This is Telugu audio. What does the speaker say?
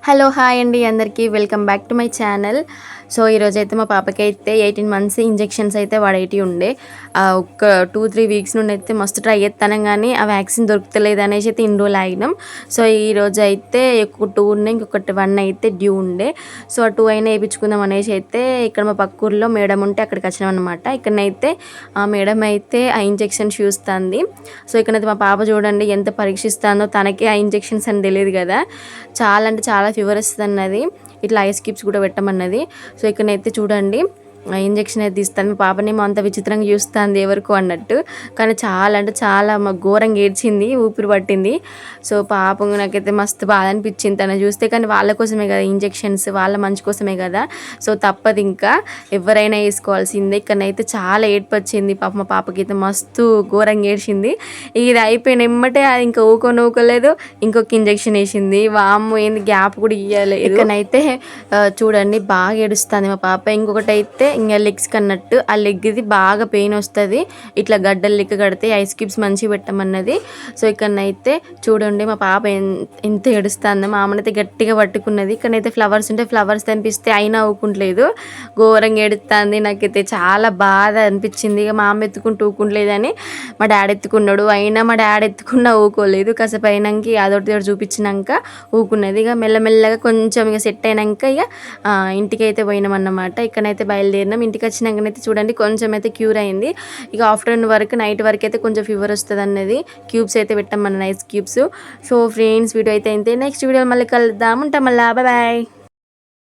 హలో హాయ్ అండి అందరికీ welcome back to my channel. So ఈరోజైతే మా పాపకి అయితే 18 మంత్స్ ఇంజెక్షన్స్ అయితే వాడేటి ఉండే. ఒక 2-3 వీక్స్ నుండి అయితే మస్తు ట్రై చేస్తాను కానీ ఆ వ్యాక్సిన్ దొరుకుతలేదు అనేసి అయితే ఇన్ని రోజులు ఆగినాం. సో ఈరోజు అయితే ఒక 2 ఉన్నాయి, ఇంకొకటి 1 అయితే డ్యూ ఉండే. సో ఆ 2 అయినా వేయించుకుందాం అనేసి అయితే ఇక్కడ మా పక్క ఊర్లో మేడం ఉంటే అక్కడికి వచ్చినాం అనమాట. ఇక్కడనైతే ఆ మేడం అయితే ఆ ఇంజెక్షన్స్ చూస్తుంది. సో ఇక్కడైతే మా పాప చూడండి ఎంత పరీక్షిస్తుందో, తనకి ఆ ఇంజెక్షన్స్ అని తెలియదు కదా. చాలా అంటే చాలా ఫీవర్ వస్తుంది అన్నది, ఇట్లా ఐస్ క్యూబ్స్ కూడా పెట్టమన్నది. సో ఇక్కడనైతే చూడండి ఇంజెక్షన్ అయితే ఇస్తాను. మీ పాపనేమో అంత విచిత్రంగా చూస్తుంది ఎవరికో అన్నట్టు, కానీ చాలా అంటే చాలా ఘోరంగా ఏడ్చింది, ఊపిరి పట్టింది. సో పాపం నాకైతే మస్తు బాధ అనిపించింది తను చూస్తే. కానీ వాళ్ళ కోసమే కదా ఇంజెక్షన్స్, వాళ్ళ మంచి కోసమే కదా. సో తప్పదు, ఇంకా ఎవరైనా వేసుకోవాల్సిందే. ఇక్కడనైతే చాలా ఏడ్పు వచ్చింది పాప, మా పాపకి అయితే మస్తు ఘోరంగా ఏడ్చింది. ఇది అయిపోయిన ఎమ్మటే అది ఇంకా ఊకోలేదు, ఇంకొక ఇంజెక్షన్ వేసింది. వామ్మ ఏంది గ్యాప్ కూడా ఇవ్వలేదు. ఇక్కడనైతే చూడండి బాగా ఏడుస్తుంది మా పాప. ఇంకొకటి అయితే ఇంకా లెగ్స్ కన్నట్టు ఆ లెగ్ ఇది బాగా పెయిన్ వస్తుంది, ఇట్లా గడ్డలు లెక్క కడితే ఐస్ క్యూబ్స్ మంచిగా పెట్టమన్నది. సో ఇక్కడనైతే చూడండి మా పాప ఎంత ఏడుస్తుందో. మా అమ్మనైతే గట్టిగా పట్టుకున్నది. ఇక్కడనైతే ఫ్లవర్స్ ఉంటే ఫ్లవర్స్ కనిపిస్తే అయినా ఊకుంటలేదు, ఘోరంగా ఏడుస్తుంది. నాకైతే చాలా బాధ అనిపించింది. ఇక మా అమ్మ ఎత్తుకుంటూ ఊకుంటలేదని మా డాడీ ఎత్తుకున్నాడు, అయినా మా డాడీ ఎత్తుకున్నా ఊకోలేదు. కాసేపు అయినాక అదొకటి చూపించినాక ఊకున్నది. ఇక మెల్లమెల్లగా కొంచెం ఇక సెట్ అయినాక ఇక ఇంటికి అయితే పోయినామన్నమాట. ఇక్కడైతే బయలుదేరినాం. ఇంటికి వచ్చినాకనైతే చూడండి కొంచెం అయితే క్యూర్ అయింది. ఇక ఆఫ్టర్నూన్ వరకు నైట్ వరకు అయితే కొంచెం ఫీవర్ వస్తుంది అన్నది. క్యూబ్స్ అయితే పెట్టాం మన ice cubes. So friends video అయితే నెక్స్ట్ వీడియో మళ్ళీ కలుద్దాం. ఉంటాం మళ్ళీ, బాయ్.